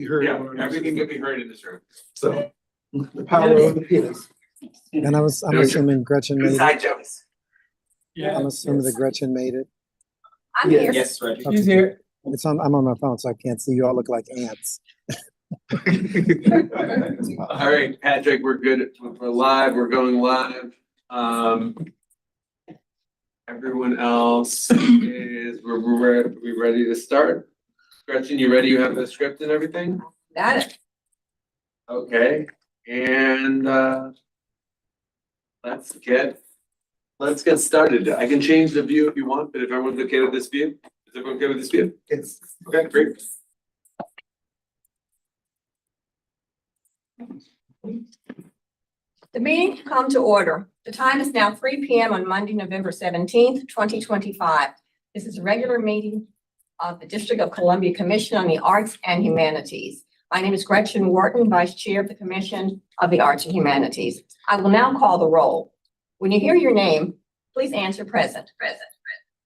You heard Yeah, it. everything can be heard in this room. So the power of the penis. And I'm assuming Gretchen made Inside it. jokes. I'm assuming that Gretchen made it. I'm here. Yes, Reggie. Okay. She's here. I'm on my phone, so I can't see you. All look like ants. All right, Patrick, we're good. We're live. We're going live. Everyone else is, we ready to start? Gretchen, you ready? You have the script and everything? Got it. Okay, and let's get started. I can change the view if you want, but if everyone's okay with this view, is everyone okay with this view? Yes. Okay, great. The meeting come to order. The time is now 3 p.m. on Monday, November 17th, 2025. This is a regular meeting of the District of Columbia Commission on the Arts and Humanities. My name is Gretchen Wharton, Vice Chair of the Commission of the Arts and Humanities. I will now call the roll. When you hear your name, please answer present.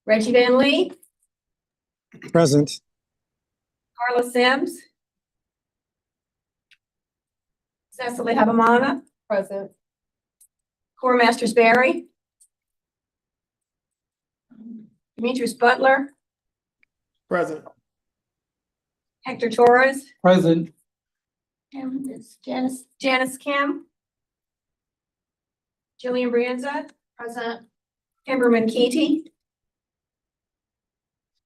Reggie Van Lee, Present. Carla Sims, Cecily Habamana. Present. Core Masters Berry. Demetrius Butler, Present. Hector Torres, Present. and it's Janice Kim. Jillian Brienza. Present. Kimberman Keaty.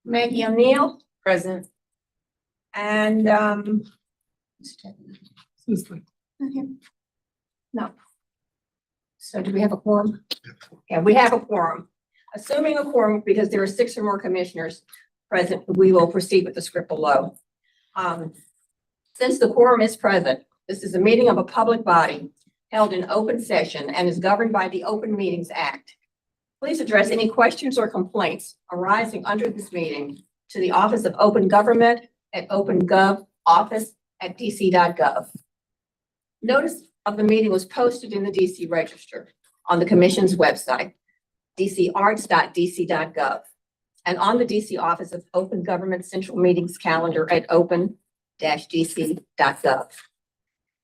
Maggie O'Neill. Present. And, no. So do we have a quorum? Yeah, we have a quorum. Assuming a quorum, because there are 6 or more commissioners present, we will proceed with the script below. Since the quorum is present, this is a meeting of a public body held in open session and is governed by the Open Meetings Act. Please address any questions or complaints arising under this meeting to the Office of Open Government at opengovoffice@dc.gov. Notice of the meeting was posted in the DC Register on the Commission's website, dcarts.dc.gov, and on the DC Office of Open Government Central Meetings calendar at open-dc.gov.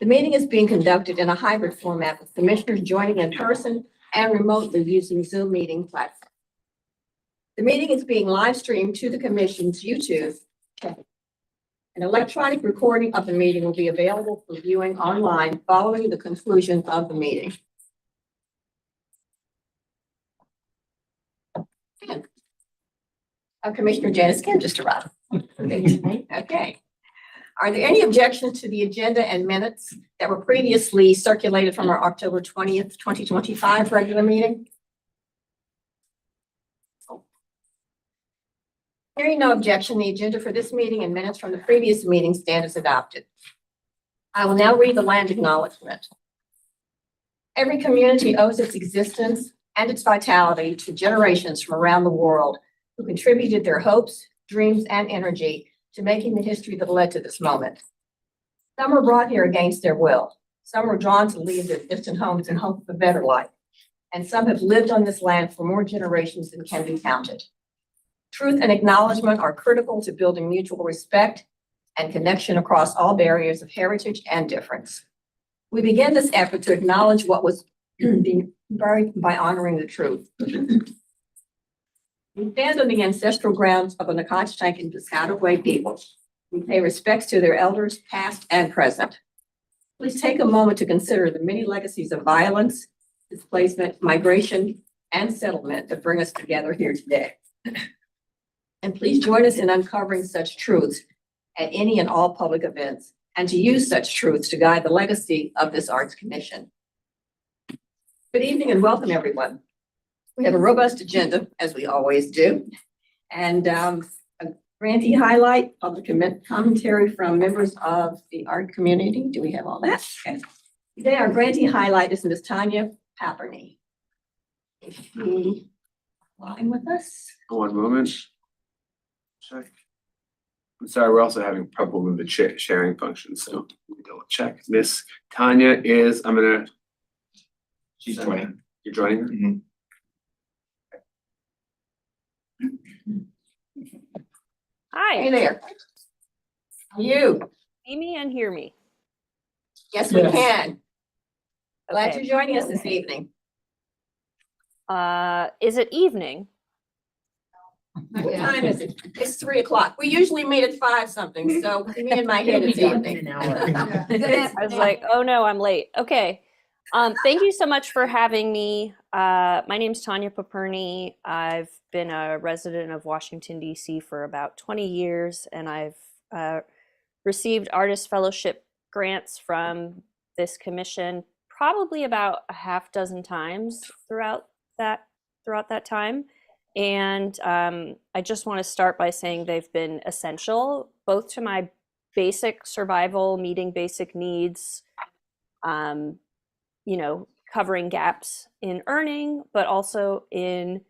The meeting is being conducted in a hybrid format with commissioners joining in person and remotely using Zoom meeting platform. The meeting is being live streamed to the Commission's YouTube channel. An electronic recording of the meeting will be available for viewing online following the conclusion of the meeting. Commissioner Janice Kim just arrived. Okay. Are there any objections to the agenda and minutes that were previously circulated from our October 20th, 2025 regular meeting? Hearing no objection, the agenda for this meeting and minutes from the previous meeting stand as adopted. I will now read the land acknowledgement. Every community owes its existence and its vitality to generations from around the world who contributed their hopes, dreams, and energy to making the history that led to this moment. Some were brought here against their will. Some were drawn to leave their distant homes in hope of a better life. And some have lived on this land for more generations than can be counted. Truth and acknowledgement are critical to building mutual respect and connection across all barriers of heritage and difference. We begin this effort to acknowledge what was being buried by honoring the truth. We stand on the ancestral grounds of the Nacotchtank and Piscataway people. We pay respects to their elders, past and present. Please take a moment to consider the many legacies of violence, displacement, migration, and settlement that bring us together here today. And please join us in uncovering such truths at any and all public events, and to use such truths to guide the legacy of this Arts Commission. Good evening and welcome, everyone. We have a robust agenda, as we always do, and a grantee highlight, public commentary from members of the art community. Do we have all that? Okay. Today, our grantee highlight is Ms. Tanya Papperny. Is she line with us? One moment. Check. I'm sorry, we're also having problem with the sharing function, so let me double check. Miss Tanya is, she's joining. You're joining her? Mm-hmm. Hi there. You. see me and hear me? Yes, we Yes. can. Glad Okay. you're joining us this evening. Is it evening? What time is it? It's 3 o'clock. We usually meet at 5 something, so me and my head is evening. I was like, oh no, I'm late. Okay. Thank you so much for having me. My name's Tanya Paperny. I've been a resident of Washington, D.C. for about 20 years, and I've received artist fellowship grants from this commission probably about a half dozen times throughout that time. And I just want to start by saying they've been essential both to my basic survival, meeting basic needs, covering gaps in earning, but also in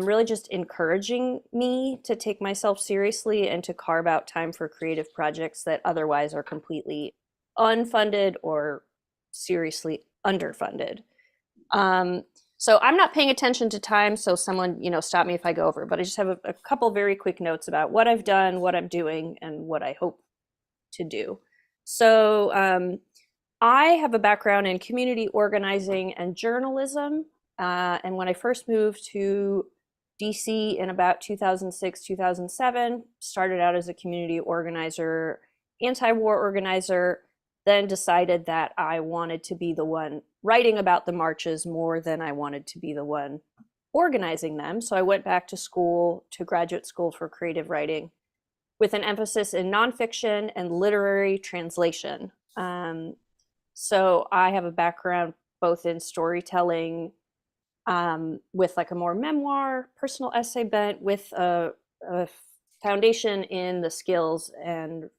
really just encouraging me to take myself seriously and to carve out time for creative projects that otherwise are completely unfunded or seriously underfunded. So I'm not paying attention to time, so someone, stop me if I go over, but I just have a couple very quick notes about what I've done, what I'm doing, and what I hope to do. So I have a background in community organizing and journalism. And when I first moved to DC in about 2006, 2007, started out as a community organizer, anti-war organizer, then decided that I wanted to be the one writing about the marches more than I wanted to be the one organizing them. So I went back to school, to graduate school for creative writing, with an emphasis in nonfiction and literary translation. So I have a background both in storytelling, with like a more memoir, personal essay bent, with a foundation in the skills and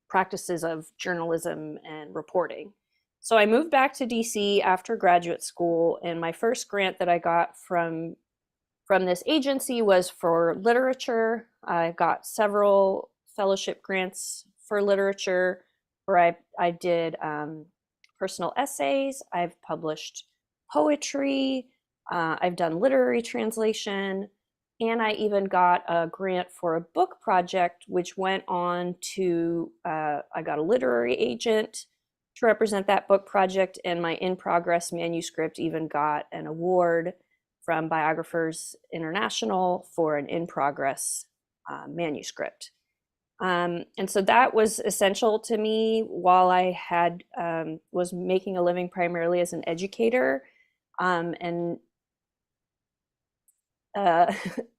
practices of journalism and reporting. So I moved back to DC after graduate school, and my first grant that I got from this agency was for literature. I got several fellowship grants for literature where I did personal essays. I've published poetry. I've done literary translation. And I even got a grant for a book project, which went on to, I got a literary agent to represent that book project. And my in-progress manuscript even got an award from Biographers International for an in-progress manuscript. And so that was essential to me while I was making a living primarily as an educator, and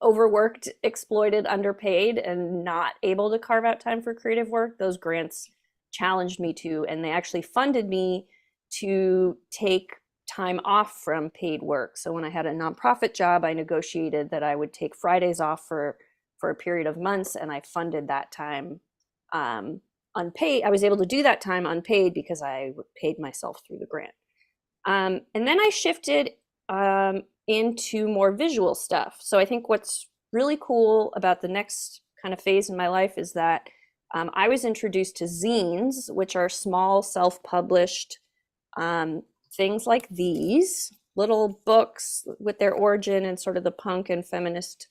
overworked, exploited, underpaid, and not able to carve out time for creative work. Those grants challenged me to, and they actually funded me to take time off from paid work. So when I had a nonprofit job, I negotiated that I would take Fridays off for a period of months, and I funded that time unpaid. I was able to do that time unpaid because I paid myself through the grant. And then I shifted into more visual stuff. So I think what's really cool about the next kind of phase in my life is that I was introduced to zines, which are small self-published things like these little books with their origin in sort of the punk and feminist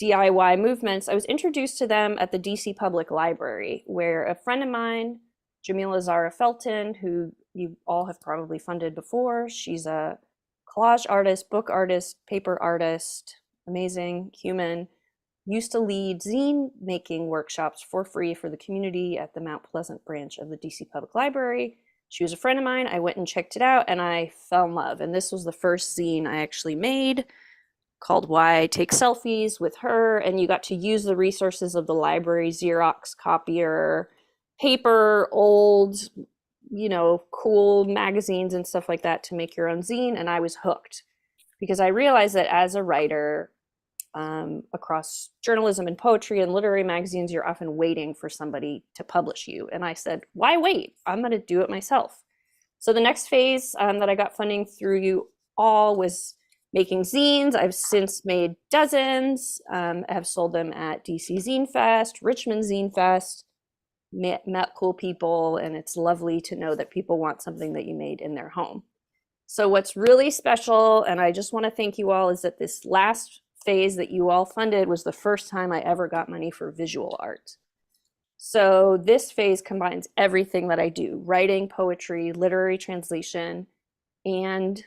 DIY movements. I was introduced to them at the DC Public Library, where a friend of mine, Jamila Zara Felton, who you all have probably funded before, she's a collage artist, book artist, paper artist, amazing human, used to lead zine making workshops for free for the community at the Mount Pleasant branch of the DC Public Library. She was a friend of mine. I went and checked it out, and I fell in love. And this was the first zine I actually made, called Why I Take Selfies, with her. And you got to use the resources of the library, Xerox copier, paper, old, cool magazines and stuff like that to make your own zine. And I was hooked because I realized that as a writer, across journalism and poetry and literary magazines, you're often waiting for somebody to publish you. And I said, why wait? I'm going to do it myself. So the next phase that I got funding through you all was making zines. I've since made dozens. I have sold them at DC Zine Fest, Richmond Zine Fest, met cool people, and it's lovely to know that people want something that you made in their home. So what's really special, and I just want to thank you all, is that this last phase that you all funded was the first time I ever got money for visual art. So this phase combines everything that I do: writing, poetry, literary translation, and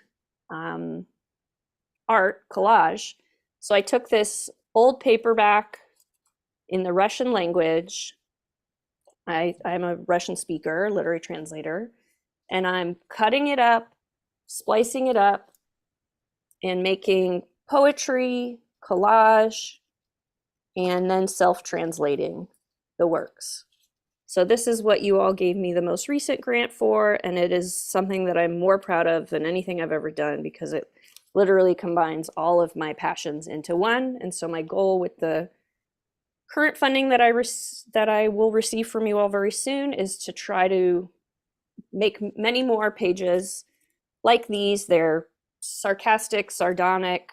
art, collage. So I took this old paperback in the Russian language. I'm a Russian speaker, literary translator, and I'm cutting it up, splicing it up, and making poetry, collage, and then self-translating the works. So this is what you all gave me the most recent grant for, and it is something that I'm more proud of than anything I've ever done because it literally combines all of my passions into one. And so my goal with the current funding that I will receive from you all very soon is to try to make many more pages like these. They're sarcastic, sardonic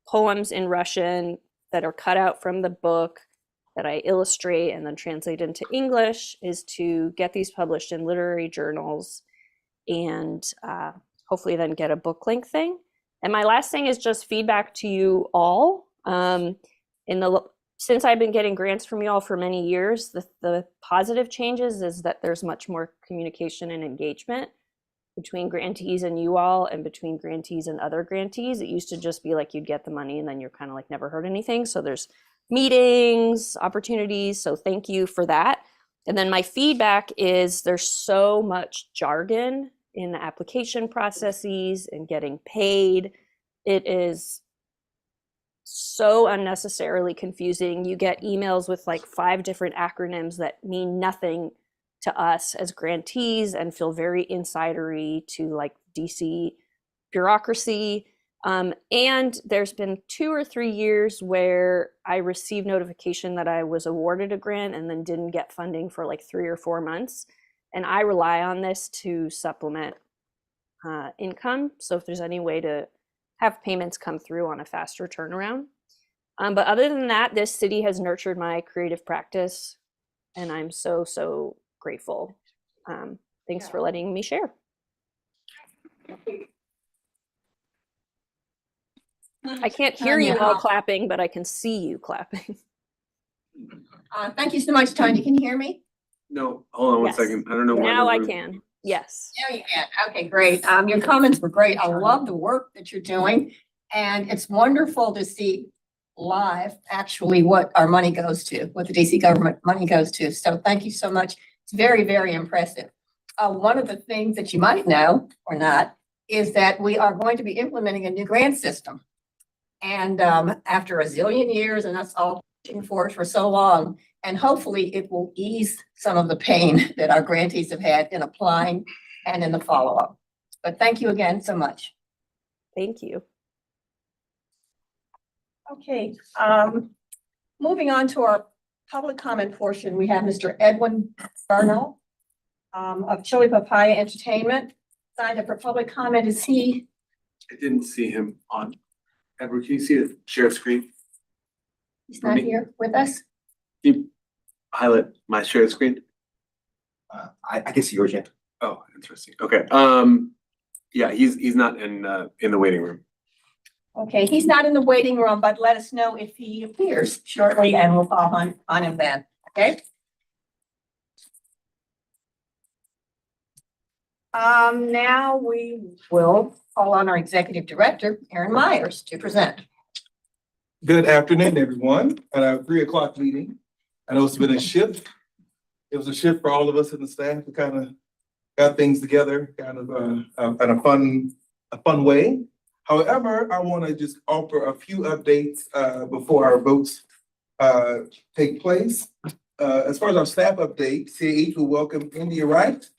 poems in Russian that are cut out from the book that I illustrate and then translate into English, is to get these published in literary journals and hopefully then get a book length thing. And my last thing is just feedback to you all. Since I've been getting grants from you all for many years, the positive changes is that there's much more communication and engagement between grantees and you all, and between grantees and other grantees. It used to just be like you'd get the money and then you're kind of like never heard anything. So there's meetings, opportunities. So thank you for that. And then my feedback is there's so much jargon in the application processes and getting paid. It is so unnecessarily confusing. You get emails with like 5 different acronyms that mean nothing to us as grantees and feel very insidery to like DC bureaucracy. And there's been 2 or 3 years where I received notification that I was awarded a grant and then didn't get funding for like 3 or 4 months. And I rely on this to supplement income. So if there's any way to have payments come through on a faster turnaround. But other than that, this city has nurtured my creative practice, and I'm so, so grateful. Thanks for letting me share. I can't hear you all clapping, but I can see you clapping. Thank you so much, Tanya. Can you hear me? No, hold on one Yes. second. I don't know why. Now I can. Yes. Yeah, you can. Okay, great. Your comments were great. I love the work that you're doing. And it's wonderful to see live actually what our money goes to, what the DC government money goes to. So thank you so much. It's very, very impressive. One of the things that you might know or not is that we are going to be implementing a new grant system. And after a zillion years, and that's all pushing for it for so long, and hopefully it will ease some of the pain that our grantees have had in applying and in the follow-up. But thank you again so much. Thank you. Okay, moving on to our public comment portion, we have Mr. Edwin Burnell of Chili Papaya Entertainment. Signed up for public comment. Is he? I didn't see him on. Edward, can you see the share screen? He's not here with us? Can you highlight my share screen? I can see yours, yeah. Oh, interesting. Okay. Yeah, he's not in the waiting room. Okay, he's not in the waiting room, but let us know if he appears shortly and we'll call on him then, okay? Now we will call on our executive director, Aaron Myers, to present. Good afternoon, everyone, at our 3:00 meeting. I know it's been a shift. It was a shift for all of us in the staff. We kind of got things together kind of in a fun way. However, I want to just offer a few updates before our votes take place. As far as our staff update, CAH will welcome India Wright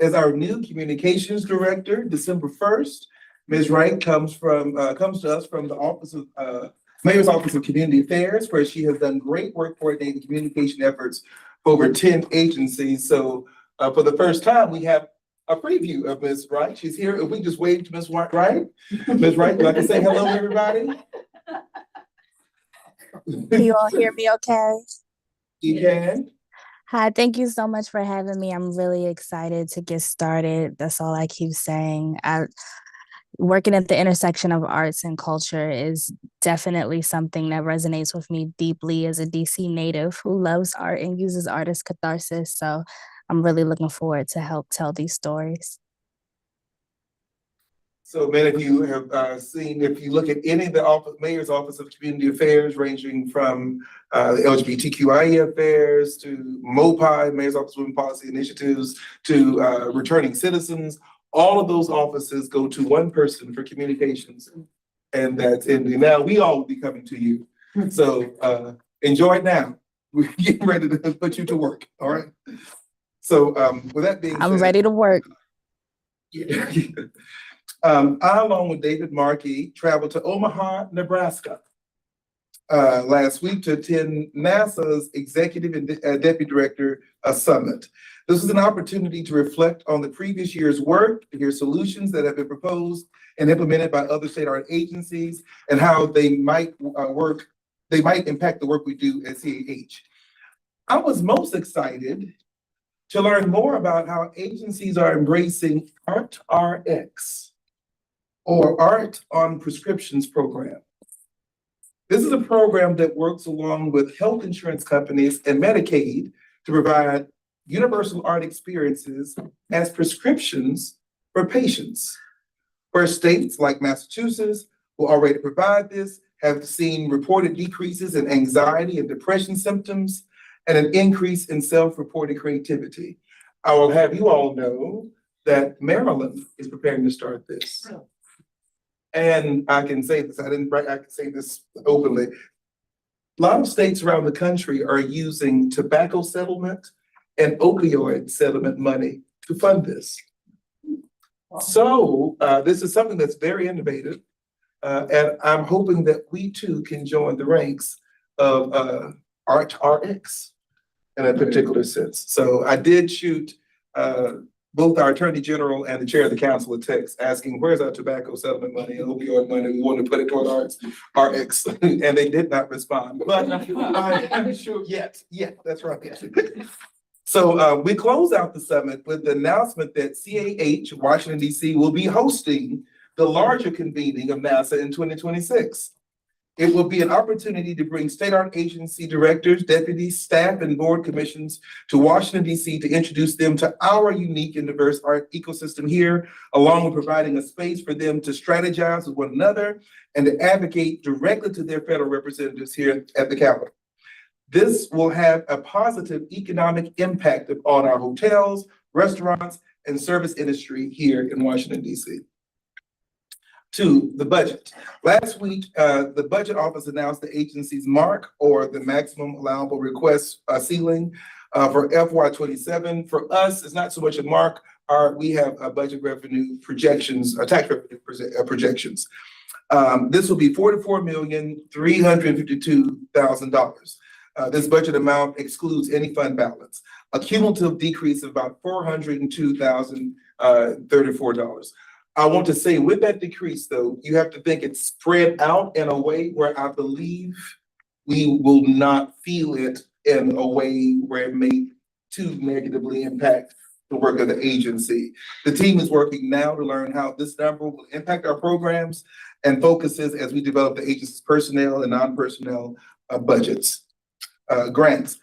as our new communications director, December 1st. Ms. Wright comes to us from the Office of Mayor's Office of Community Affairs, where she has done great work coordinating communication efforts for over 10 agencies. So for the first time, we have a preview of Ms. Wright. She's here. If we just wave to Ms. Wright. Ms. Wright, would you like to say hello, everybody? Can you all hear me okay? You can. Hi, thank you so much for having me. I'm really excited to get started. That's all I keep saying. working at the intersection of arts and culture is definitely something that resonates with me deeply as a DC native who loves art and uses art as catharsis. So I'm really looking forward to help tell these stories. So many of you have seen, if you look at any of the mayor's office of community affairs, ranging from the LGBTQIA affairs to MOPI, Mayor's Office of Women Policy Initiatives, to returning citizens, all of those offices go to one person for communications. And that's Indy. Now, we all will be coming to you. So enjoy it now. We're getting ready to put you to work, all right? So with that being said. I'm ready to work. Yeah. I, along with David Markey, traveled to Omaha, Nebraska last week to attend NASA's Executive and Deputy Director Summit. This was an opportunity to reflect on the previous year's work, to hear solutions that have been proposed and implemented by other state art agencies, and how they might impact the work we do at CAH. I was most excited to learn more about how agencies are embracing ArtRx, or Art on Prescriptions program. This is a program that works along with health insurance companies and Medicaid to provide universal art experiences as prescriptions for patients. Where states like Massachusetts, who already provide this, have seen reported decreases in anxiety and depression symptoms and an increase in self-reported creativity. I will have you all know that Maryland is preparing to start this. And I can say this, I can say this openly. A lot of states around the country are using tobacco settlement and opioid settlement money to fund this. So this is something that's very innovative. And I'm hoping that we too can join the ranks of ArtRx in a particular sense. So I did shoot both our Attorney General and the Chair of the Council a text asking, where's our tobacco settlement money and opioid money? We want to put it toward RX, and they did not respond. But I'm sure yet, that's right. So we close out the summit with the announcement that CAH, Washington, D.C. will be hosting the larger convening of NASA in 2026. It will be an opportunity to bring state art agency directors, deputies, staff, and board commissions to Washington, D.C. to introduce them to our unique and diverse art ecosystem here, along with providing a space for them to strategize with one another and to advocate directly to their federal representatives here at the Capitol. This will have a positive economic impact on our hotels, restaurants, and service industry here in Washington, D.C. Two, the budget. Last week, the Budget Office announced the agency's mark, or the maximum allowable request ceiling for FY27. For us, it's not so much a mark. We have budget revenue projections, tax revenue projections. This will be $44,352,000. This budget amount excludes any fund balance, a cumulative decrease of about $402,034. I want to say with that decrease, though, you have to think it's spread out in a way where I believe we will not feel it in a way where it may too negatively impact the work of the agency. The team is working now to learn how this number will impact our programs and focuses as we develop the agency's personnel and non-personnel budgets. Grants.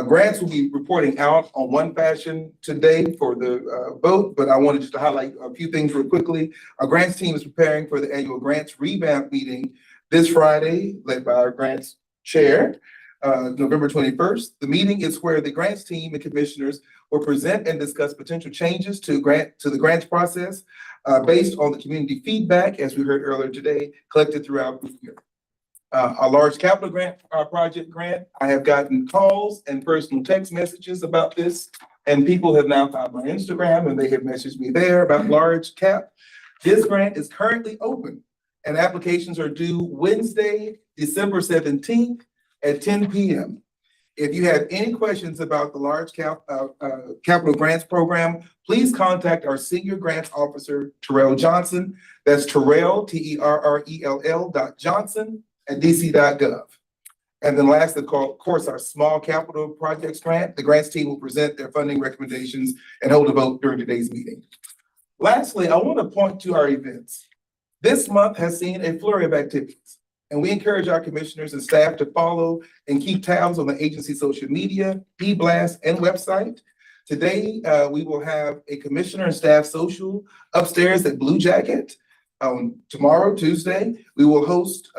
Grants will be reporting out on one fashion today for the vote, but I wanted just to highlight a few things real quickly. Our grants team is preparing for the annual grants revamp meeting this Friday, led by our grants chair, November 21st. The meeting is where the grants team and commissioners will present and discuss potential changes to the grants process based on the community feedback, as we heard earlier today, collected throughout the year. A large capital project grant. I have gotten calls and personal text messages about this, and people have now found my Instagram and they have messaged me there about large cap. This grant is currently open and applications are due Wednesday, December 17th at 10 p.m. If you have any questions about the large capital grants program, please contact our senior grants officer, Terrell Johnson. That's Terrell, TERRELL.Johnson at dc.gov. And then last, of course, our small capital projects grant. The grants team will present their funding recommendations and hold a vote during today's meeting. Lastly, I want to point to our events. This month has seen a flurry of activities, and we encourage our commissioners and staff to follow and keep tabs on the agency's social media, e-blast, and website. Today, we will have a commissioner and staff social upstairs at Blue Jacket. Tomorrow, Tuesday, we will host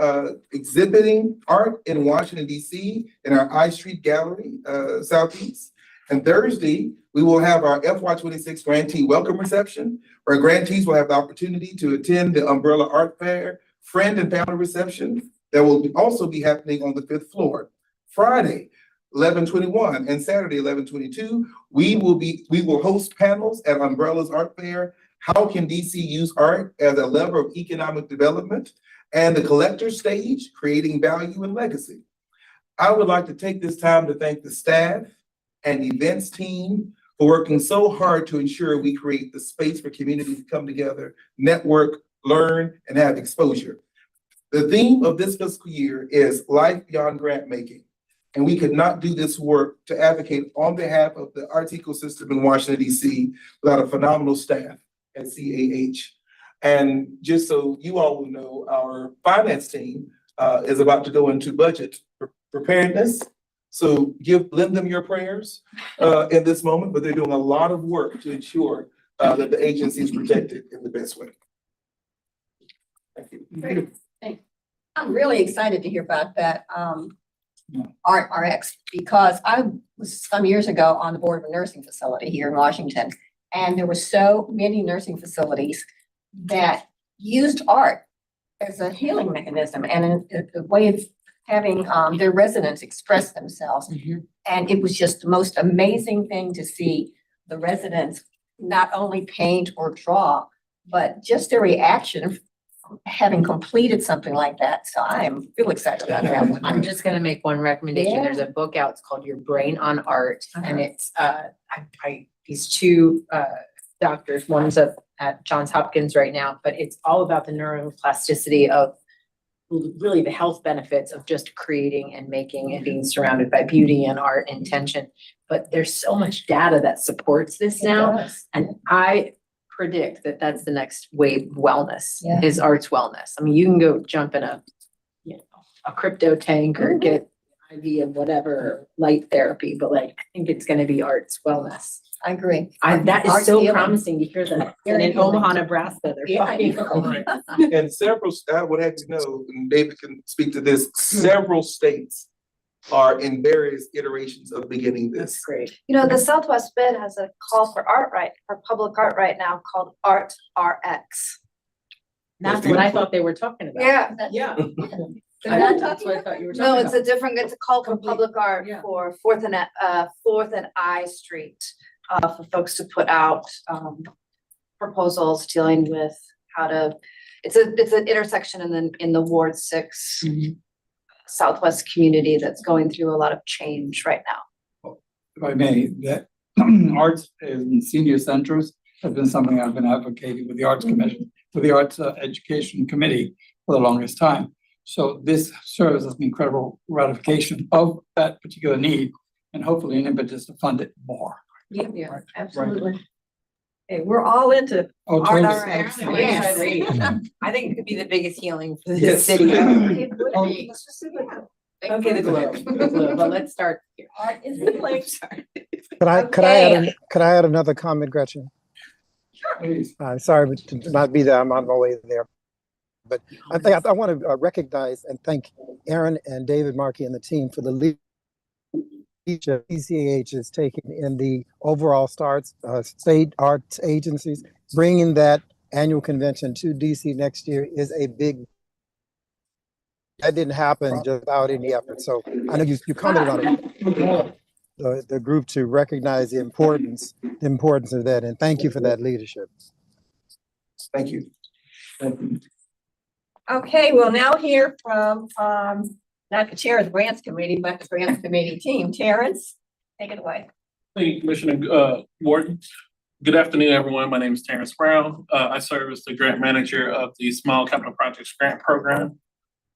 exhibiting art in Washington, D.C. in our I Street Gallery, Southeast. And Thursday, we will have our FY26 grantee welcome reception, where grantees will have the opportunity to attend the Umbrella Art Fair friend and family reception that will also be happening on the 5th floor. Friday, 11/21 and Saturday, 11/22, we will host panels at Umbrella's Art Fair. How can DC use art as a lever of economic development? And the collector's stage, creating value and legacy. I would like to take this time to thank the staff and events team for working so hard to ensure we create the space for communities to come together, network, learn, and have exposure. The theme of this fiscal year is Life Beyond Grant Making. And we could not do this work to advocate on behalf of the arts ecosystem in Washington, D.C. without a phenomenal staff at CAH. And just so you all will know, our finance team is about to go into budget preparedness. So lend them your prayers in this moment, but they're doing a lot of work to ensure that the agency is protected in the best way. Thank you. Great. Thanks. I'm really excited to hear about that Art RX, because I was some years ago on the board of a nursing facility here in Washington, and there were so many nursing facilities that used art as a healing mechanism and a way of having their residents express themselves. And it was just the most amazing thing to see the residents not only paint or draw, but just their reaction having completed something like that. So I am real excited about that one. I'm just gonna make one recommendation. There's a book out, it's called Your Brain on Art. And it's, these two doctors, one's at Johns Hopkins right now, but it's all about the neuroplasticity of really the health benefits of just creating and making and being surrounded by beauty and art and intention. But there's so much data that supports this now. And I predict that that's the next wave of wellness, is arts wellness. I mean, you can go jump in a crypto tank or get IV of whatever light therapy, but like, I think it's gonna be arts wellness. I agree. That is Arts so healing. promising to hear that. And Very in healing. Omaha, Nebraska, they're fighting. And several, I would have to know, and David can speak to this, several states are in various iterations of beginning this. That's great. You know, the Southwest Mid has a call for public art right now called Art RX. That's what I thought they were talking about. Yeah. Yeah. They're not That's talking what I thought you were No, talking it's about. it's a call for public art Yeah. for Fourth and I Street, for folks to put out, proposals dealing with how to, it's an intersection in the Ward 6 Southwest community that's going through a lot of change right now. If I may, that arts in senior centers has been something I've been advocating with the Arts Commission, with the Arts Education Committee for the longest time. So this serves as an incredible ratification of that particular need and hopefully an impetus to fund it more. Yeah, absolutely. Okay, we're all into Oh, art totally. RX. Yeah. I think it could be the biggest healing for Yes. this city. It would Oh. be. Let's just do it. Okay, the globe, but let's start here. Art is healing. Could I add another comment, Gretchen? Please. Sorry but to not be there. I'm on my way there. But I think I want to recognize and thank Aaron and David Markey and the team for the lead each of CAH is taking in the overall state arts agencies. Bringing that annual convention to DC next year is a big, that didn't happen just without any effort. So I know you commented on it. The group to recognize the importance of that, and thank you for that leadership. Thank you. Thank you. Okay, we'll now hear from, not the chair of the grants committee, but the grants committee team. Terrence, take it away. Thank you, Commissioner Morton. Good afternoon, everyone. My name is Terrence Brown. I serve as the grant manager of the Small Capital Projects Grant Program.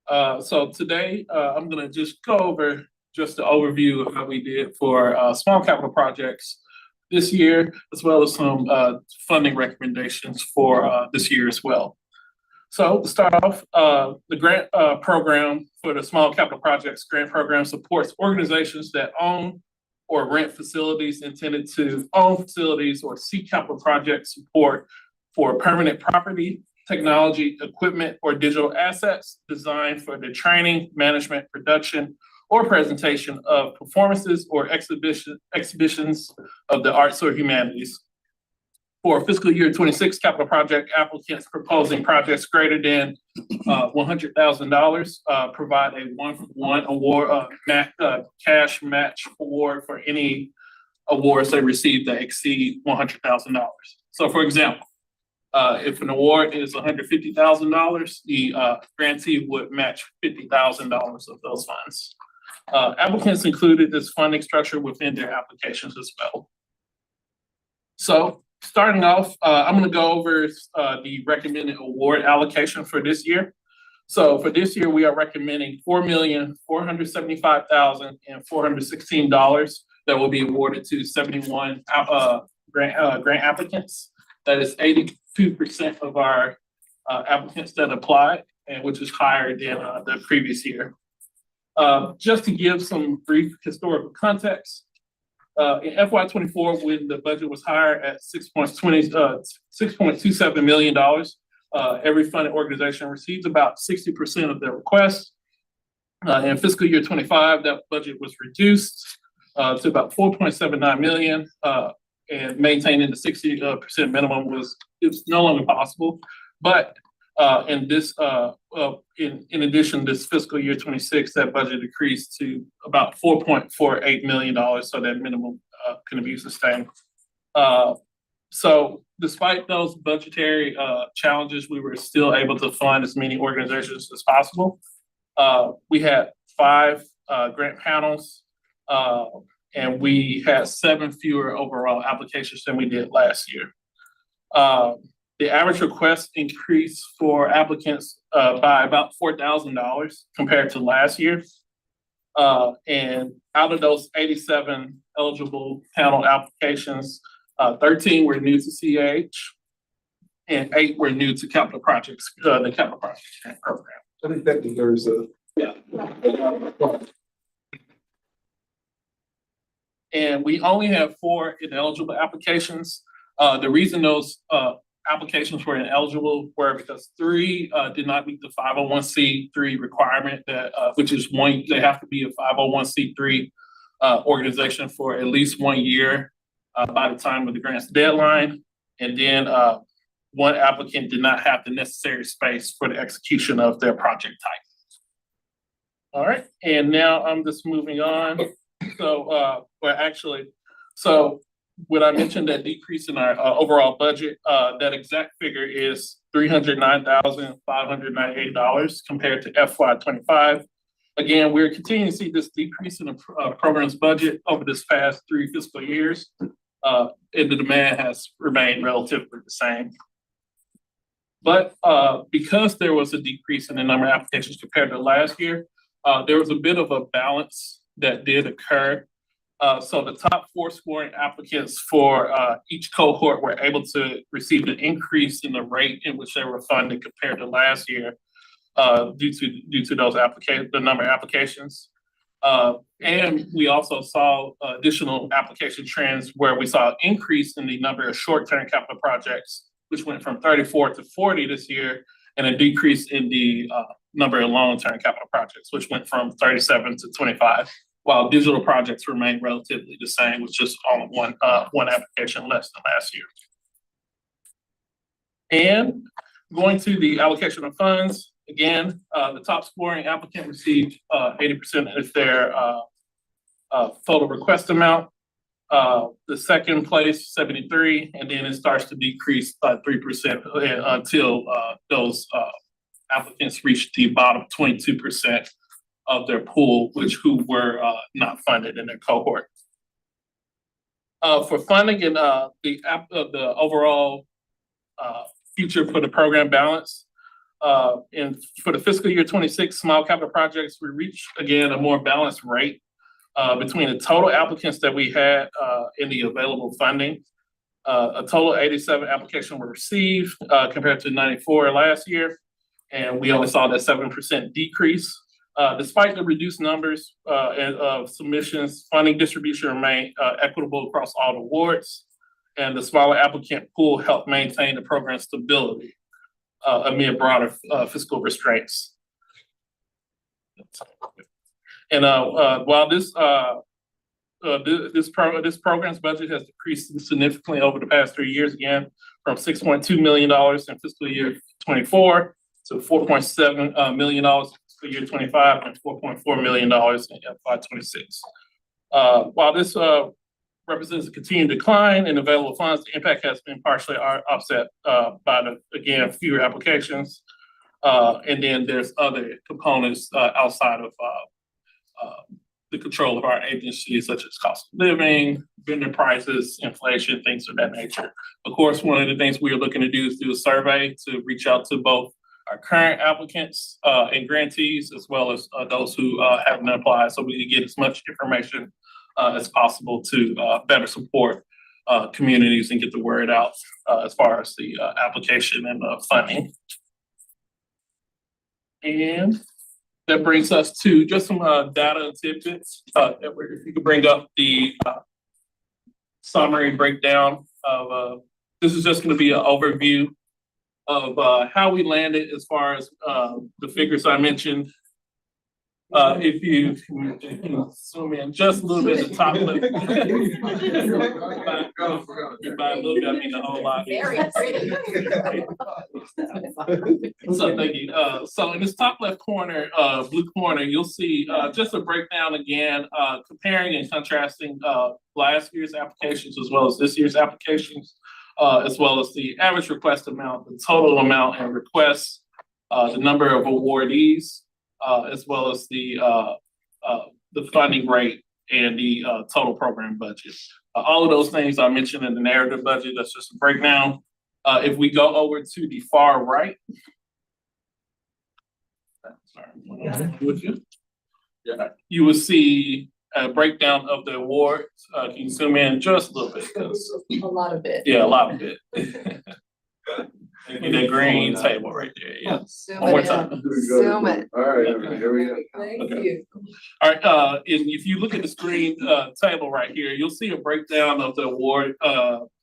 So today, I'm gonna just go over just the overview of how we did for small capital projects this year, as well as some funding recommendations for this year as well. So to start off, the grant program for the Small Capital Projects Grant Program supports organizations that own or rent facilities intended to own facilities or seek capital project support for permanent property, technology, equipment, or digital assets designed for the training, management, production, or presentation of performances or exhibitions of the arts or humanities. For fiscal year 26 capital project applicants proposing projects greater than $100,000 provide a one-for-one award, cash match award for any awards they receive that exceed $100,000. So for example, if an award is $150,000, the grantee would match $50,000 of those funds. Applicants included this funding structure within their applications as well. So starting off, I'm going to go over the recommended award allocation for this year. So for this year, we are recommending $4,475,416 that will be awarded to 71 grant applicants. That is 82% of our applicants that applied, and which is higher than the previous year. Just to give some brief historical context, in FY24, when the budget was higher at $6.27 million, every funded organization received about 60% of their requests. In fiscal year 25, that budget was reduced to about $4.79 million, and maintaining the 60% minimum was no longer possible. But in addition, this fiscal year 26, that budget decreased to about $4.48 million, so that minimum can be sustained. So despite those budgetary challenges, we were still able to fund as many organizations as possible. We had 5 grant panels, and we had 7 fewer overall applications than we did last year. The average request increased for applicants by about $4,000 compared to last year. And out of those 87 eligible panel applications, 13 were new to CAH and 8 were new to capital projects, the capital projects program. I think that deserves a. Yeah. And we only have 4 ineligible applications. The reason those applications were ineligible were because 3 did not meet the 501c3 requirement, that which is they have to be a 501c3 organization for at least 1 year by the time of the grant's deadline. And then 1 applicant did not have the necessary space for the execution of their project type. All right, and now I'm just moving on. So, so when I mentioned that decrease in our overall budget, that exact figure is $309,598 compared to FY25. Again, we're continuing to see this decrease in the program's budget over this past 3 fiscal years, and the demand has remained relatively the same. But because there was a decrease in the number of applications compared to last year, there was a bit of a balance that did occur. So the top 4 scoring applicants for each cohort were able to receive an increase in the rate in which they were funded compared to last year, due to those the number of applications. And we also saw additional application trends where we saw an increase in the number of short-term capital projects, which went from 34 to 40 this year, and a decrease in the number of long-term capital projects, which went from 37 to 25. While digital projects remain relatively the same, with just only one application less than last year. And going to the allocation of funds, again, the top scoring applicant received 80% of their total request amount. The second place, 73, and then it starts to decrease by 3% until those applicants reach the bottom 22% of their pool, who were not funded in their cohort. For funding and the overall future for the program balance, and for the fiscal year 26 small capital projects, we reached again a more balanced rate between the total applicants that we had in the available funding. A total of 87 applications were received compared to 94 last year. And we only saw that 7% decrease. Despite the reduced numbers of submissions, funding distribution remained equitable across all the wards, and the smaller applicant pool helped maintain the program's stability amid broader fiscal restraints. And while this program's budget has decreased significantly over the past 3 years, again, from $6.2 million in fiscal year 24 to $4.7 million in fiscal year 25 and $4.4 million in FY26. While this represents a continued decline in available funds, the impact has been partially offset by again, fewer applications. And then there's other components outside of the control of our agencies, such as cost of living, vendor prices, inflation, things of that nature. Of course, one of the things we are looking to do is do a survey to reach out to both our current applicants and grantees, as well as those who haven't applied, so we can get as much information as possible to better support communities and get the word out as far as the application and funding. And that brings us to just some data and tidbits. If you could bring up the summary breakdown of, this is just gonna be an overview of how we landed as far as the figures I mentioned. If you zoom in just a little bit at the top left. By a little bit, I mean a whole lot. So thank you. So in this top left corner, blue corner, you'll see just a breakdown again, comparing and contrasting last year's applications as well as this year's applications, as well as the average request amount, the total amount and requests, the number of awardees, as well as the funding rate and the total program budget. All of those things I mentioned in the narrative budget, that's just a breakdown. If we go over to the far right. You will see a breakdown of the awards. Can you zoom in just a little bit? A lot of it. Yeah, a lot of it. In that green table right there, yeah. One more time. Zoom it. All right, here we go. Thank Okay. you. All right, if you look at the screen table right here, you'll see a breakdown of the award,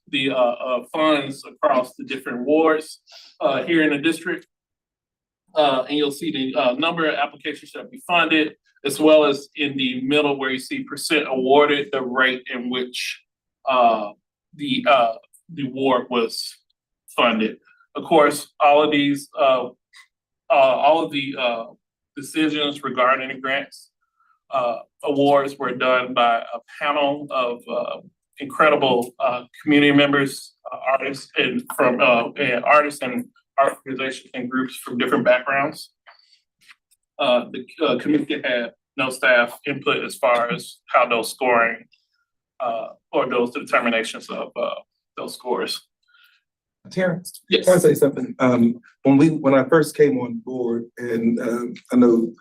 the funds across the different wards here in the district. And you'll see the number of applications that we funded, as well as in the middle where you see percent awarded, the rate in which the award was funded. Of course, all of these, all of the decisions regarding the grants awards were done by a panel of incredible community members, artists, and from artists and art organizations and groups from different backgrounds. The committee had no staff input as far as how those scoring or those determinations of those scores. Terrence, Yes. can I say something? When I first came on board, and I know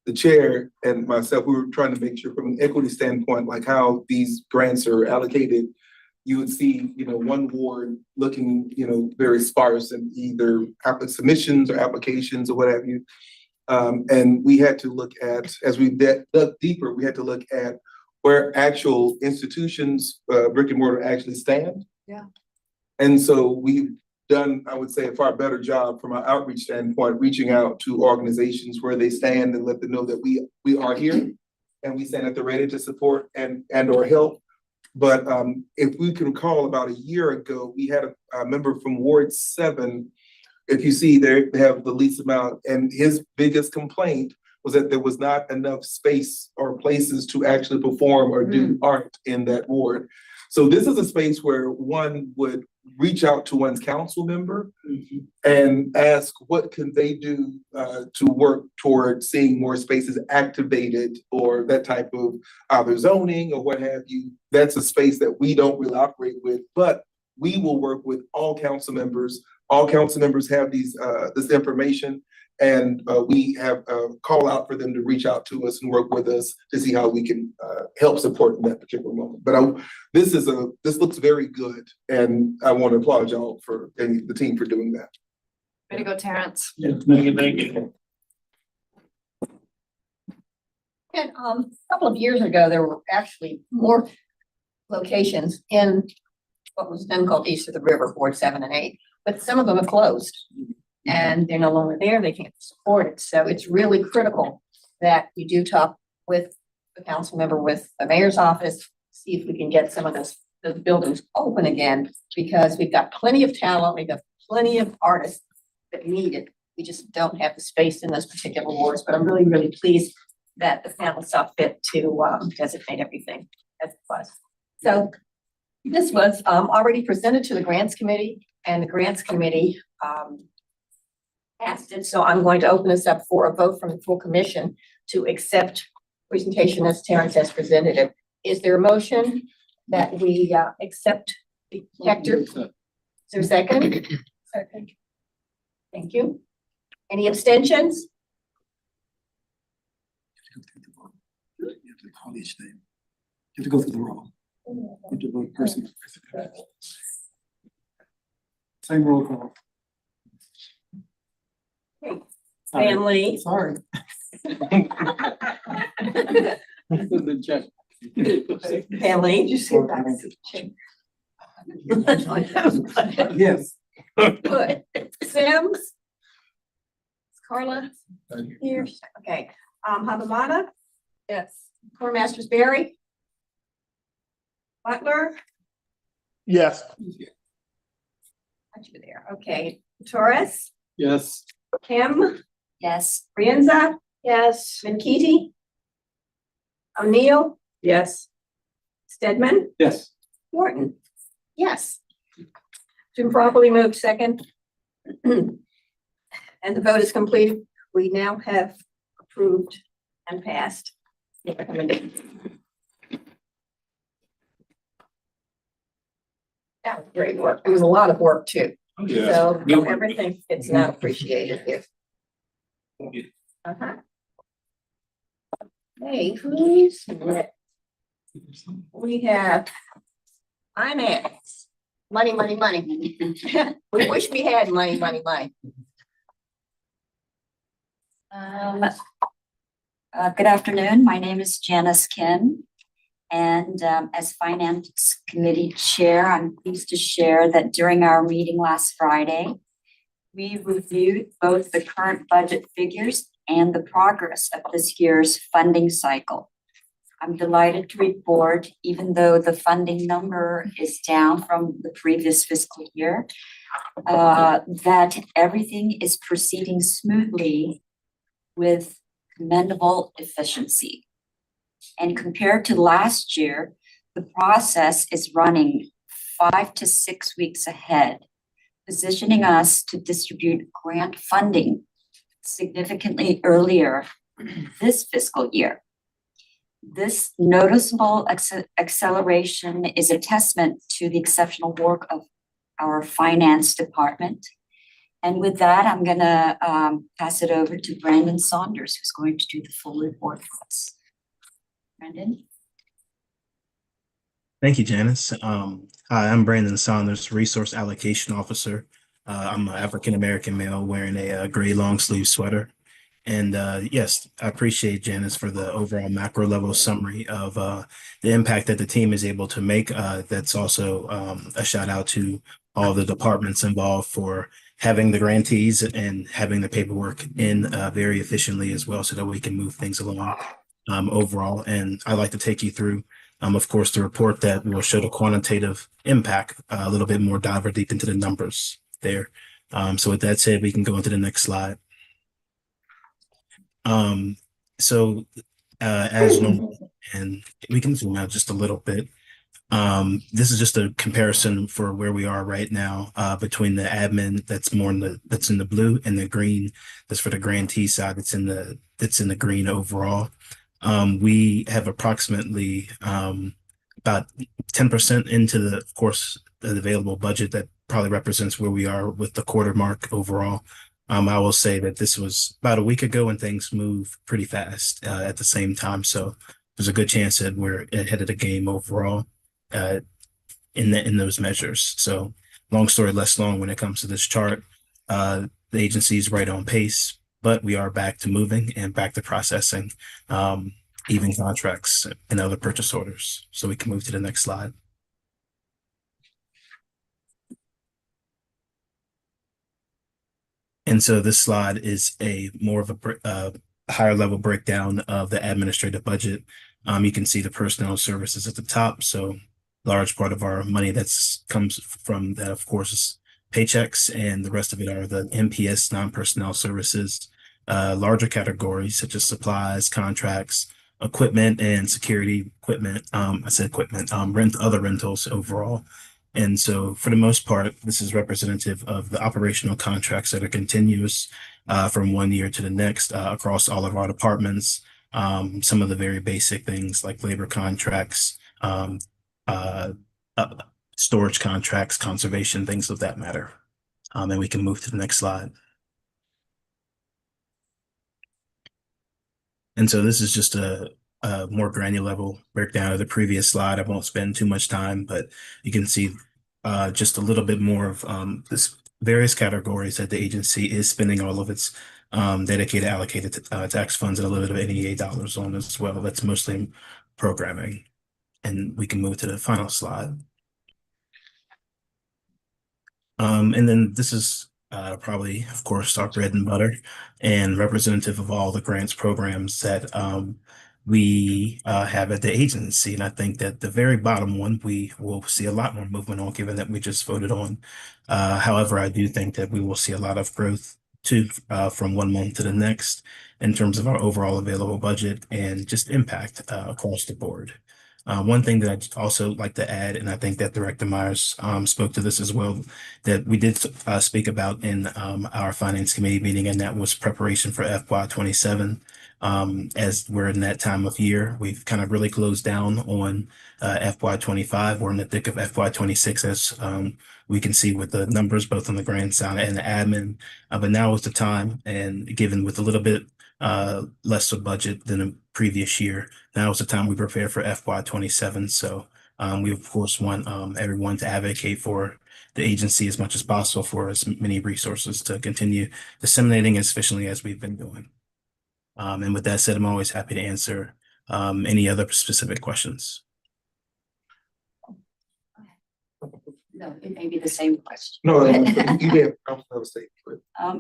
the chair and myself, we were trying to make sure from an equity standpoint, like how these grants are allocated, you would see, one ward looking, very sparse in either submissions or applications or what have you. And we had to look at, as we dug deeper, we had to look at where actual institutions, brick and mortar actually stand. Yeah. And so we've done, I would say, a far better job from an outreach standpoint, reaching out to organizations where they stand and let them know that we are here and we stand at the ready to support and or help. But if we can recall, about a year ago, we had a member from Ward 7. If you see there, they have the least amount, and his biggest complaint was that there was not enough space or places to actually perform or do art in that ward. So this is a space where one would reach out to one's council member and ask what can they do to work toward seeing more spaces activated, or that type of either zoning or what have you. That's a space that we don't really operate with, but we will work with all council members. All council members have these this information, and we have a call out for them to reach out to us and work with us to see how we can help support in that particular moment. But this looks very good, and I want to applaud y'all and the team for doing that. Way to go, Terrence. Thank you. And a couple of years ago, there were actually more locations in what was then called East of the River, Ward 7 and 8, but some of them have closed. And they're no longer there, they can't support it. So it's really critical that you do talk with the council member, with the mayor's office, see if we can get some of those buildings open again, because we've got plenty of talent, we've got plenty of artists that need it. We just don't have the space in those particular wards, but I'm really, really pleased that the panel saw fit to designate everything as it was. So this was already presented to the grants committee, and the grants committee passed it. So I'm going to open this up for a vote from the full commission to accept presentation as Terrence has presented it. Is there a motion that we accept Hector? Is there a second? Second. Thank you. Any abstentions? You have to call each name. You have to go through the roll. You have to vote person. Same roll call. Family. Sorry. Family. Yes. Good. Sims? Carla? Here. Okay. Habamana? Yes. Cormasters Berry? Butler? Yes. Got you there. Okay. Torres? Yes. Kim? Yes. Brienza? Yes. Minkiti? O'Neill? Yes. Stedman? Yes. Morton? Yes. Been properly moved second. And the vote is completed. We now have approved and passed the recommendation. That was great work. It was a lot of work too. So everything, it's not appreciated here. Uh-huh. Hey, who's next? We have finance. Money, money, money. We wish we had money, money, money. Good afternoon. My name is Janice Kin. And as Finance Committee Chair, I'm pleased to share that during our meeting last Friday, we reviewed both the current budget figures and the progress of this year's funding cycle. I'm delighted to report, even though the funding number is down from the previous fiscal year, that everything is proceeding smoothly with commendable efficiency. And compared to last year, the process is running 5 to 6 weeks ahead, positioning us to distribute grant funding significantly earlier this fiscal year. This noticeable acceleration is a testament to the exceptional work of our finance department. And with that, I'm gonna pass it over to Brandon Saunders, who's going to do the full report for us. Brandon? Thank you, Janice. Hi, I'm Brandon Saunders, Resource Allocation Officer. I'm an African-American male wearing a gray long sleeve sweater. And yes, I appreciate Janice for the overall macro level summary of the impact that the team is able to make. That's also a shout out to all the departments involved for having the grantees and having the paperwork in very efficiently as well so that we can move things along overall. And I'd like to take you through, of course, the report that will show the quantitative impact a little bit more, dive deep into the numbers there. So with that said, we can go into the next slide. As normal, and we can zoom out just a little bit. This is just a comparison for where we are right now between the admin that's more in that's in the blue and the green that's for the grantee side that's in the green overall. We have approximately about 10% into the, of course, the available budget that probably represents where we are with the quarter mark overall. I will say that this was about a week ago and things move pretty fast at the same time. So there's a good chance that we're ahead of the game overall in those measures. So long story less long when it comes to this chart. the agency is right on pace, but we are back to moving and back to processing even contracts and other purchase orders. So we can move to the next slide. And so this slide is a more of a higher level breakdown of the administrative budget. You can see the personnel services at the top. So large part of our money comes from that, of course, is paychecks, and the rest of it are the MPS non-personnel services, larger categories such as supplies, contracts, equipment, and security equipment. I said equipment, other rentals overall. And so for the most part, this is representative of the operational contracts that are continuous from one year to the next across all of our departments. Some of the very basic things like labor contracts, storage contracts, conservation, things of that matter. And we can move to the next slide. And so this is just a more granular level breakdown of the previous slide. I won't spend too much time, but you can see just a little bit more of this various categories that the agency is spending all of its dedicated allocated tax funds and a little bit of NEA dollars on as well. That's mostly programming. And we can move to the final slide. And then this is probably, of course, our bread and butter and representative of all the grants programs that we have at the agency. And I think that the very bottom one, we will see a lot more movement on, given that we just voted on. However, I do think that we will see a lot of growth too from one month to the next in terms of our overall available budget and just impact across the board. One thing that I'd also like to add, and I think that Director Myers spoke to this as well, that we did speak about in our Finance Committee meeting, and that was preparation for FY27. As we're in that time of year, we've kind of really closed down on FY25. We're in the thick of FY26, as we can see with the numbers, both on the grant side and the admin. But now is the time, and given with a little bit less of budget than the previous year, now is the time we prepare for FY27. So we of course want everyone to advocate for the agency as much as possible for as many resources to continue disseminating as efficiently as we've been doing. And with that said, I'm always happy to answer any other specific questions. No, it may be the same question. No, you did. I was saying,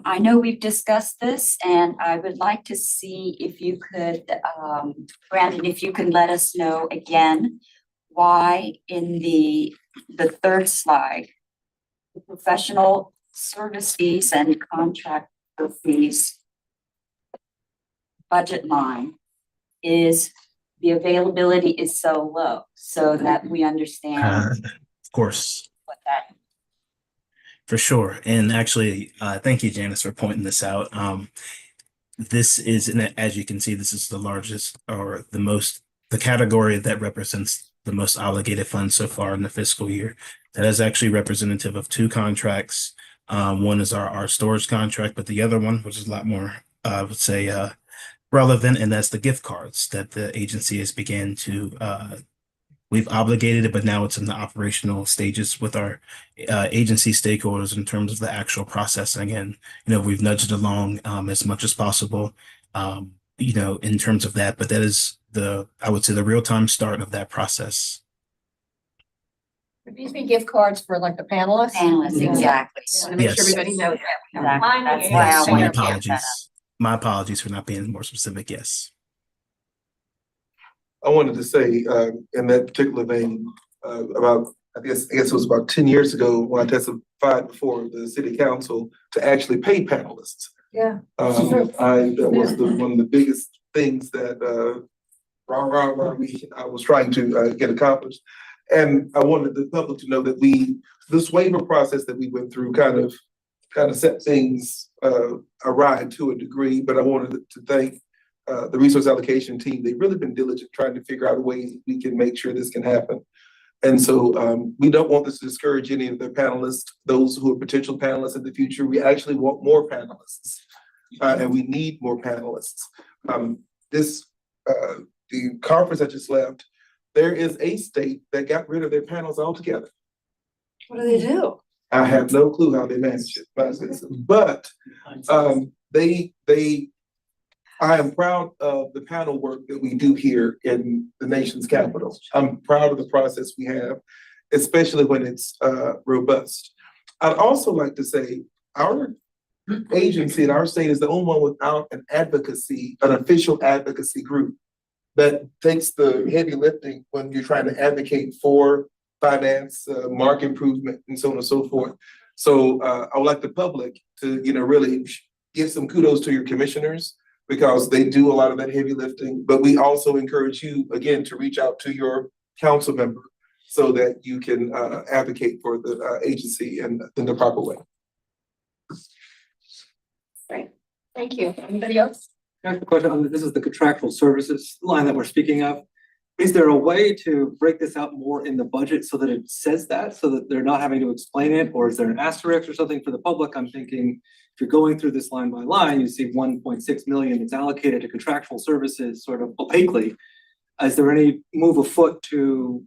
I know we've discussed this, and I would like to see if you could, Brandon, if you can let us know again why in the third slide, the professional service fees and contract fees budget line is the availability is so low, so that we understand. Of course. What that. For sure. And actually, thank you, Janice, for pointing this out. This is, as you can see, this is the largest or the category that represents the most obligated funds so far in the fiscal year. That is actually representative of two contracts. One is our storage contract, but the other one, which is a lot more, I would say, relevant, and that's the gift cards that the agency has began to we've obligated it, but now it's in the operational stages with our agency stakeholders in terms of the actual processing. And, we've nudged it along as much as possible, in terms of that. But that is I would say, the real-time start of that process. Would these be gift cards for like the panelists? Panelists, exactly. I want to make sure Yes. everybody knows that. Exactly. That's why Yes, I my wanted to get that up. apologies. My apologies for not being more specific. Yes. I wanted to say, in that particular vein, about, I guess it was about 10 years ago when I testified before the city council to actually pay panelists. Yeah. That was one of the biggest things that, I was trying to get accomplished. And I wanted the public to know that this waiver process that we went through kind of set things awry to a degree, but I wanted to thank the resource allocation team. They've really been diligent trying to figure out a way we can make sure this can happen. And so we don't want this to discourage any of the panelists, those who are potential panelists in the future. We actually want more panelists, and we need more panelists. The conference I just left, there is a state that got rid of their panels altogether. What do they do? I have no clue how they manage it, but I am proud of the panel work that we do here in the nation's capital. I'm proud of the process we have, especially when it's robust. I'd also like to say our agency in our state is the only one without an official advocacy group that takes the heavy lifting when you're trying to advocate for finance, market improvement, and so on and so forth. So I would like the public to, really give some kudos to your commissioners, because they do a lot of that heavy lifting. But we also encourage you, again, to reach out to your council member so that you can advocate for the agency in the proper way. Great, thank you. Anybody else? I have a question. This is the contractual services line that we're speaking of. Is there a way to break this out more in the budget so that it says that, so that they're not having to explain it? Or is there an asterisk or something for the public? I'm thinking if you're going through this line by line, you see 1.6 million that's allocated to contractual services sort of opaquely. Is there any move afoot to,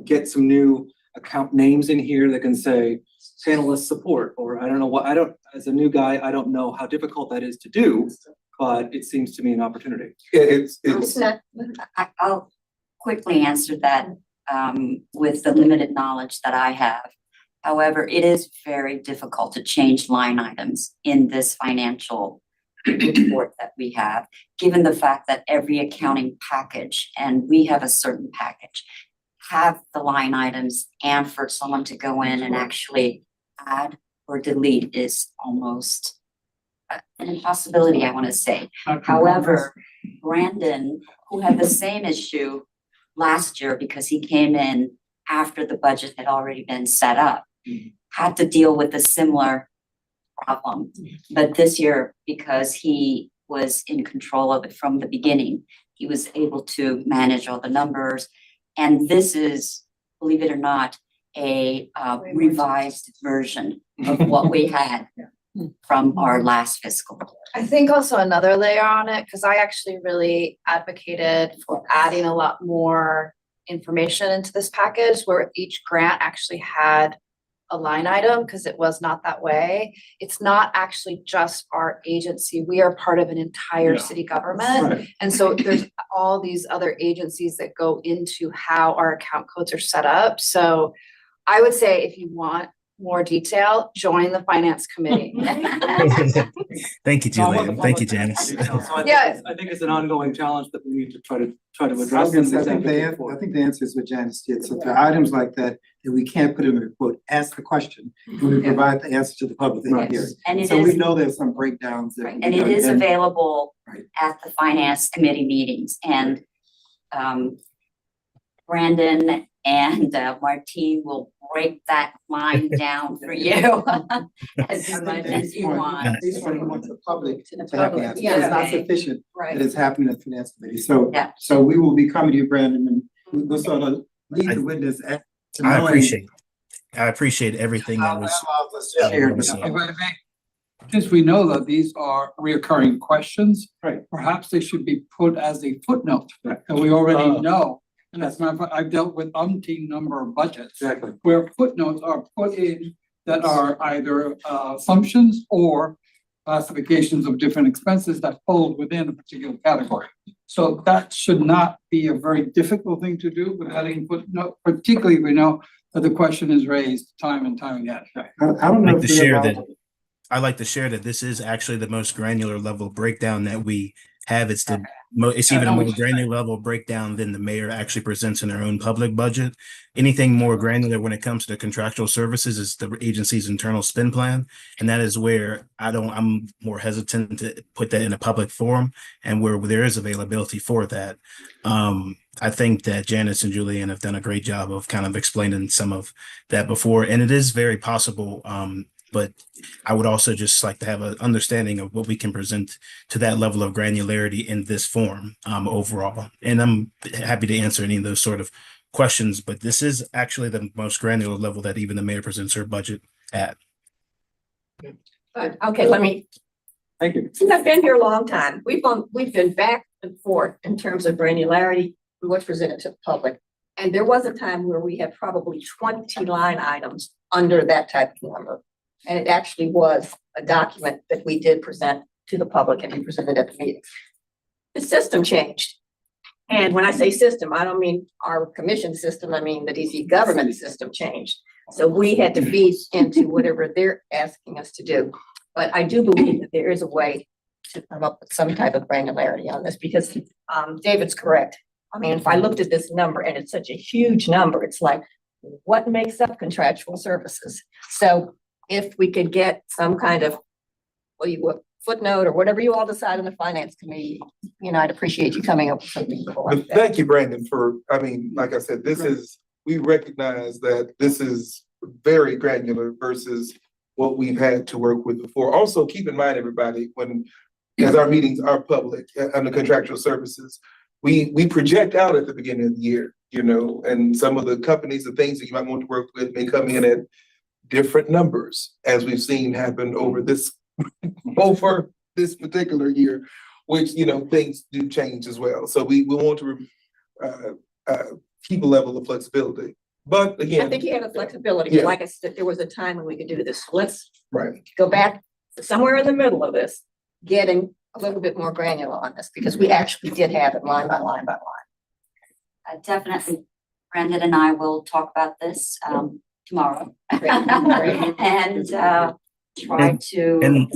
get some new account names in here that can say panelist support, or I don't know as a new guy, I don't know how difficult that is to do, but it seems to me an opportunity. I'll quickly answer that with the limited knowledge that I have. However, it is very difficult to change line items in this financial report that we have, given the fact that every accounting package, and we have a certain package, have the line items, and for someone to go in and actually add or delete is almost an impossibility, I want to say. However, Brandon, who had the same issue last year because he came in after the budget had already been set up, had to deal with a similar problem. But this year, because he was in control of it from the beginning, he was able to manage all the numbers. And this is, believe it or not, a revised version of what we had from our last fiscal. I think also another layer on it, because I actually really advocated for adding a lot more information into this package where each grant actually had a line item, because it was not that way. It's not actually just our agency. We are part of an entire city government. Right. And so there's all these other agencies that go into how our account codes are set up. So I would say if you want more detail, join the finance committee. Thank you, Julian. Thank you, Janice. Yes. I think it's an ongoing challenge that we need to try to address. I think the answer is what Janice did. So for items like that we can't put in a report, ask the question, and we provide the answer to the public that hears. And so we know there's some breakdowns. And it is available at the finance committee meetings. And Brandon and Martine will break that line down for you as much as you want. At least when you want the public to have the answer. Yeah. It's not sufficient Right. that it's happening at the finance committee. So we will be coming to you, Brandon, and we'll sort of lead the witness. I appreciate everything that was shared. Since we know that these are reoccurring questions, Right. perhaps they should be put as a footnote that we already know. And that's my, I've dealt with umpteen number of budgets Exactly. where footnotes are put in that are either assumptions or classifications of different expenses that fall within a particular category. So that should not be a very difficult thing to do with adding footnote, particularly if we know that the question is raised time and time again. I don't know if I'd like to share that this is actually the most granular level breakdown that we have. It's even a more granular level breakdown than the mayor actually presents in their own public budget. Anything more granular when it comes to contractual services is the agency's internal spend plan. And that is where I'm more hesitant to put that in a public forum, and where there is availability for that. I think that Janice and Julian have done a great job of kind of explaining some of that before, and it is very possible. But I would also just like to have an understanding of what we can present to that level of granularity in this form overall. And I'm happy to answer any of those sort of questions, but this is actually the most granular level that even the mayor presents her budget at. Good. Okay, Thank you. since I've been here a long time, we've been back and forth in terms of granularity, what's presented to the public. And there was a time where we had probably 20 line items under that type of number. And it actually was a document that we did present to the public and we presented at the meeting. The system changed. And when I say system, I don't mean our commission system, I mean the DC government system changed. So we had to feed into whatever they're asking us to do. But I do believe that there is a way to come up with some type of granularity on this because David's correct. I mean, if I looked at this number and it's such a huge number, it's like, what makes up contractual services? So if we could get some kind of, well, you footnote or whatever you all decide in the finance committee, you know, I'd appreciate you coming up with something like that. Thank you, Brandon, for, I mean, like I said, this is, we recognize that this is very granular versus what we've had to work with before. Also, keep in mind, everybody, when, as our meetings are public under contractual services, we project out at the beginning of the year, you know, and some of the companies and things that you might want to work with may come in at different numbers, as we've seen happen over this particular year, which, you know, things do change as well. So we want to keep a level of flexibility. But again, I think you have the flexibility. Yeah. Like I said, there was a time when we could do this. Let's right. go back somewhere in the middle of this, getting a little bit more granular on this because we actually did have it line by line by line. Definitely, Brandon and I will talk about this tomorrow. And try to. And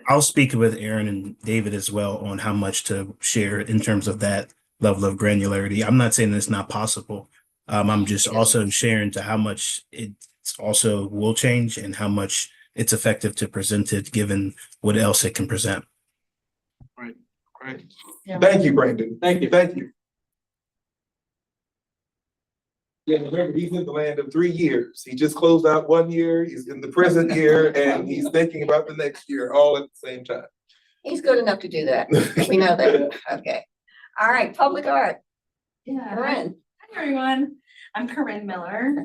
I'll speak with Aaron and David as well on how much to share in terms of that level of granularity. I'm not saying it's not possible. I'm just also sharing to how much it's also will change and how much it's effective to present it given what else it can present. Right. Yeah. Thank you, Brandon. Thank you. Thank you. Yeah, remember, he's in the land of 3 years. He just closed out 1 year, he's in the present year, and he's thinking about the next year all at the same time. He's good enough to do that. We know that. Okay. All right, public art. Yeah. Corinne. Hi, everyone. I'm Corinne Miller.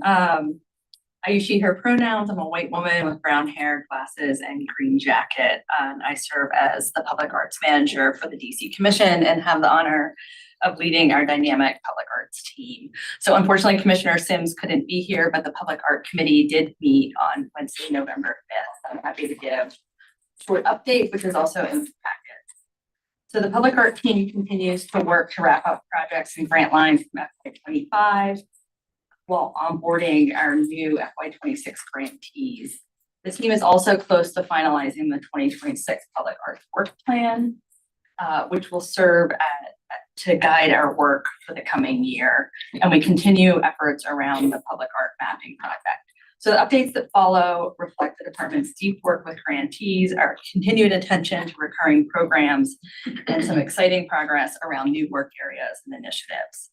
I use she, her pronouns. I'm a white woman with brown hair, glasses, and green jacket. I serve as the public arts manager for the DC Commission and have the honor of leading our dynamic public arts team. So unfortunately, Commissioner Sims couldn't be here, but the Public Art Committee did meet on Wednesday, November 5th. I'm happy to give a short update, which is also in the packet. So the public art team continues to work to wrap up projects and grant lines from FY25 while onboarding our new FY26 grantees. The team is also close to finalizing the 2026 public art work plan, which will serve to guide our work for the coming year. And we continue efforts around the public art mapping project. So the updates that follow reflect the department's deep work with grantees, our continued attention to recurring programs, and some exciting progress around new work areas and initiatives.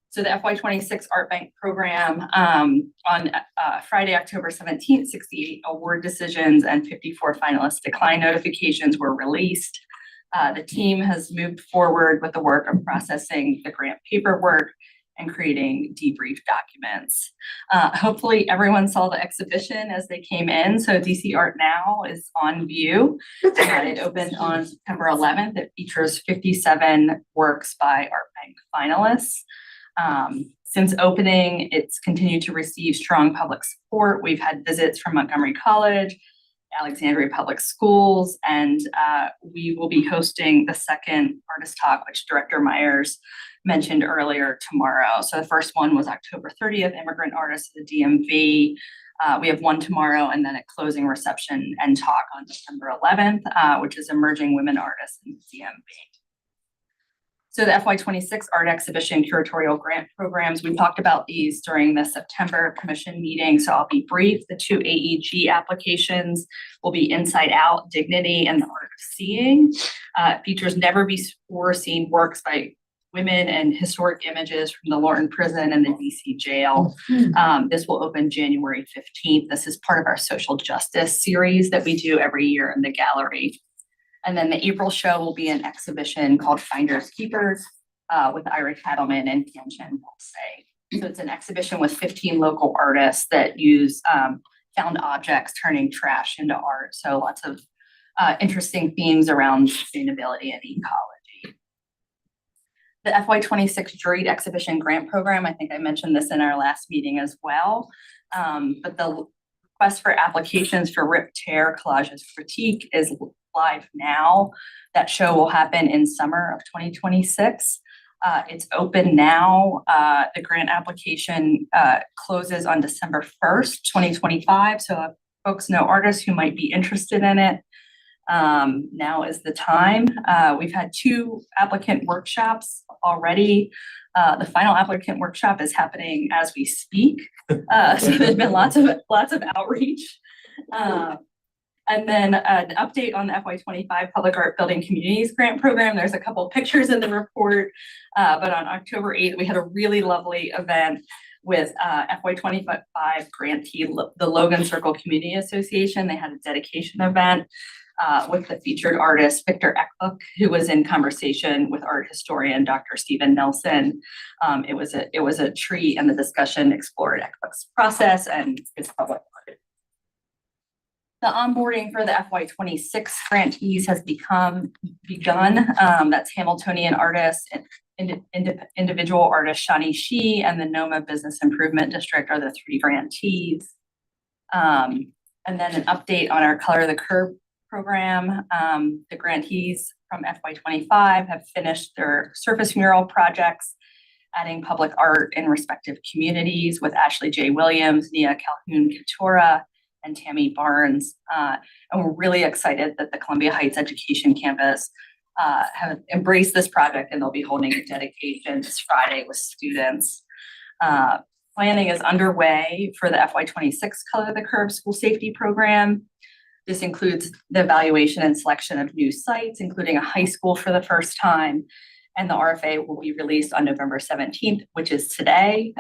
So the FY26 Art Bank program, on Friday, October 17th, 68 award decisions and 54 finalist decline notifications were released. The team has moved forward with the work of processing the grant paperwork and creating debrief documents. Hopefully everyone saw the exhibition as they came in. So DC Art Now is on view. It opened on September 11th. It features 57 works by Art Bank finalists. Since opening, it's continued to receive strong public support. We've had visits from Montgomery College, Alexandria Public Schools, and we will be hosting the second artist talk, which Director Myers mentioned earlier, tomorrow. So the first one was October 30th, Immigrant Artists of the DMV. We have one tomorrow and then a closing reception and talk on December 11th, which is Emerging Women Artists in the DMV. So the FY26 art exhibition curatorial grant programs, we talked about these during the September commission meeting, so I'll be brief. The 2 AEG applications will be Inside Out, Dignity, and the Art of Seeing. Features never before seen works by women and historic images from the Lorton Prison and the DC Jail. This will open January 15th. This is part of our social justice series that we do every year in the gallery. And then the April show will be an exhibition called Finders Keepers with Ira Cattleman and Tianchen Bolse. So it's an exhibition with 15 local artists that use found objects turning trash into art. So lots of interesting themes around sustainability and ecology. the FY26 Juried Exhibition Grant Program. I think I mentioned this in our last meeting as well. But the request for applications for Rip Tear Collages Critique is live now. That show will happen in summer of 2026. It's open now. The grant application closes on December 1st, 2025. So if folks know artists who might be interested in it, now is the time. We've had 2 applicant workshops already. The final applicant workshop is happening as we speak. So there's been lots of outreach. And then an update on the FY25 Public Art Building Communities Grant Program. There's a couple pictures in the report, but on October 8th, we had a really lovely event with FY25 grantee, the Logan Circle Community Association. They had a dedication event with the featured artist, Victor Eckbuch, who was in conversation with art historian, Dr. Stephen Nelson. It was a treat, and the discussion explored Eckbuch's process and his public art. The onboarding for the FY26 grantees has begun. That's Hamiltonian artist and individual artist Shani Shi and the NOMA Business Improvement District are the 3 grantees. And then an update on our Color the Curb program. The grantees from FY25 have finished their surface mural projects, adding public art in respective communities with Ashley J. Williams, Nia Calhoun-Katura, and Tammy Barnes. And we're really excited that the Columbia Heights Education Campus have embraced this project, and they'll be holding a dedication this Friday with students. Planning is underway for the FY26 Color the Curb school safety program. This includes the evaluation and selection of new sites, including a high school for the first time. And the RFA will be released on November 17th, which is today.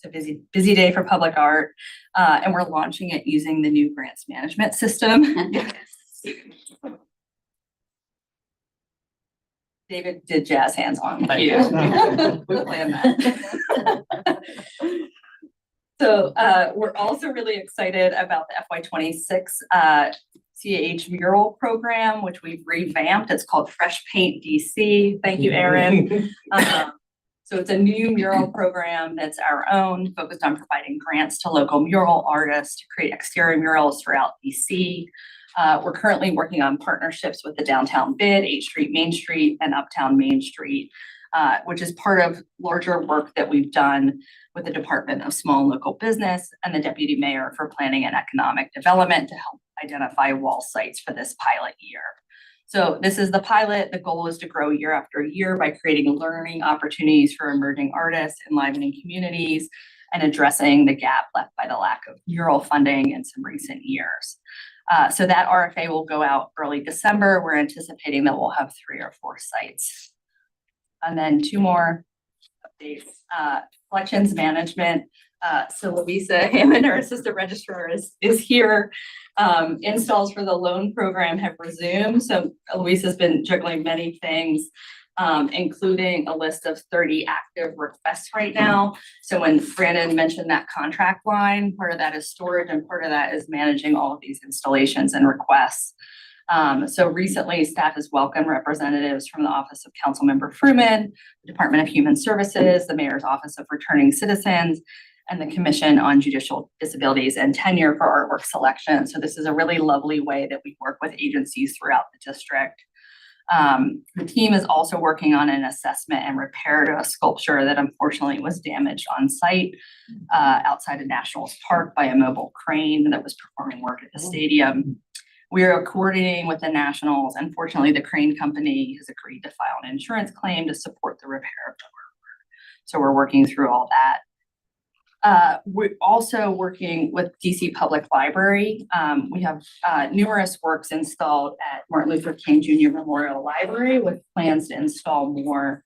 It's a busy day for public art, and we're launching it using the new grants management system. David did jazz hands on. Thank you. We planned that. So we're also really excited about the FY26 CAH mural program, which we've revamped. It's called Fresh Paint DC. Thank you, Erin. So it's a new mural program that's our own, focused on providing grants to local mural artists to create exterior murals throughout DC. We're currently working on partnerships with the Downtown Bid, 8th Street, Main Street, and Uptown Main Street, which is part of larger work that we've done with the Department of Small and Local Business and the Deputy Mayor for Planning and Economic Development to help identify wall sites for this pilot year. So this is the pilot. The goal is to grow year after year by creating learning opportunities for emerging artists, enlivening communities, and addressing the gap left by the lack of mural funding in some recent years. So that RFA will go out early December. We're anticipating that we'll have 3 or 4 sites. And then 2 more updates. Collections management. So Louisa Hammond, our assistant registrar, is here. Installs for the loan program have resumed. So Louisa's been juggling many things, including a list of 30 active requests right now. So when Brandon mentioned that contract line, part of that is storage and part of that is managing all of these installations and requests. So recently, staff has welcomed representatives from the Office of Councilmember Fruman, the Department of Human Services, the Mayor's Office of Returning Citizens, and the Commission on Judicial Disabilities and Tenure for artwork selection. So this is a really lovely way that we work with agencies throughout the district. The team is also working on an assessment and repair to a sculpture that unfortunately was damaged on site outside of Nationals Park by a mobile crane that was performing work at the stadium. We are coordinating with the Nationals. Unfortunately, the crane company has agreed to file an insurance claim to support the repair of the artwork. So we're working through all that. We're also working with DC Public Library. We have numerous works installed at Martin Luther King Jr. Memorial Library with plans to install more,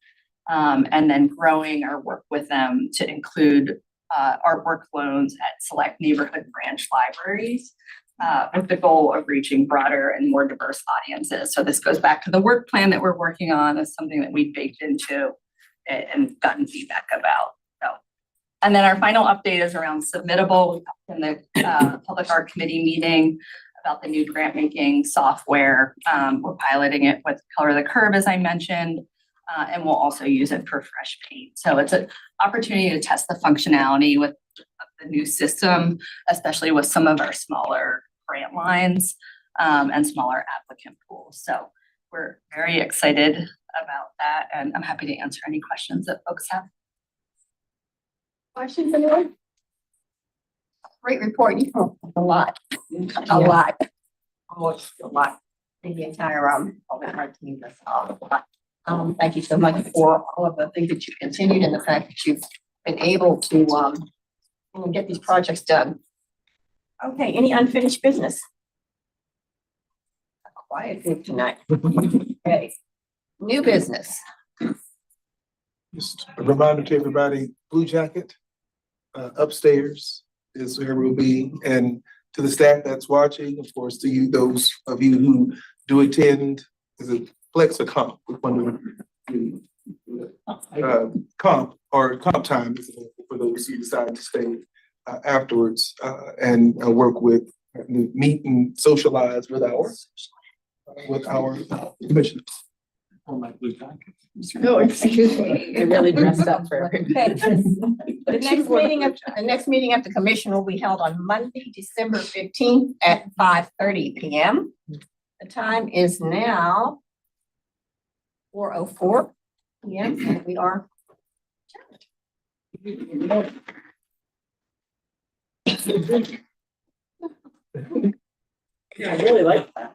and then growing our work with them to include artwork loans at select neighborhood branch libraries with the goal of reaching broader and more diverse audiences. So this goes back to the work plan that we're working on as something that we baked into and gotten feedback about. And then our final update is around submittable. In the Public Art Committee meeting about the new grant making software. We're piloting it with Color the Curb, as I mentioned. And we'll also use it for fresh paint. So it's an opportunity to test the functionality with the new system, especially with some of our smaller grant lines and smaller applicant pools. So we're very excited about that, and I'm happy to answer any questions that folks have. Questions, anyone? Great report. You know, a lot, a lot. Almost a lot. The entire, our team does a lot. Thank you so much for all of the things that you continued and the fact that you've been able to, get these projects done. Okay, any unfinished business? A quiet group tonight. Okay, new business. Just a reminder to everybody, Blue Jacket, upstairs is where we'll be. And to the staff that's watching, of course, to you, those of you who do attend, is it flex or comp? Comp or comp time is available for those who decide to stay afterwards and work with, meet and socialize with our commissioners. No, excuse me. They really dressed up for it. The next meeting of the commission will be held on Monday, December 15th at 5:30 p.m. The time is now 4:04 p.m. and we are I really like that.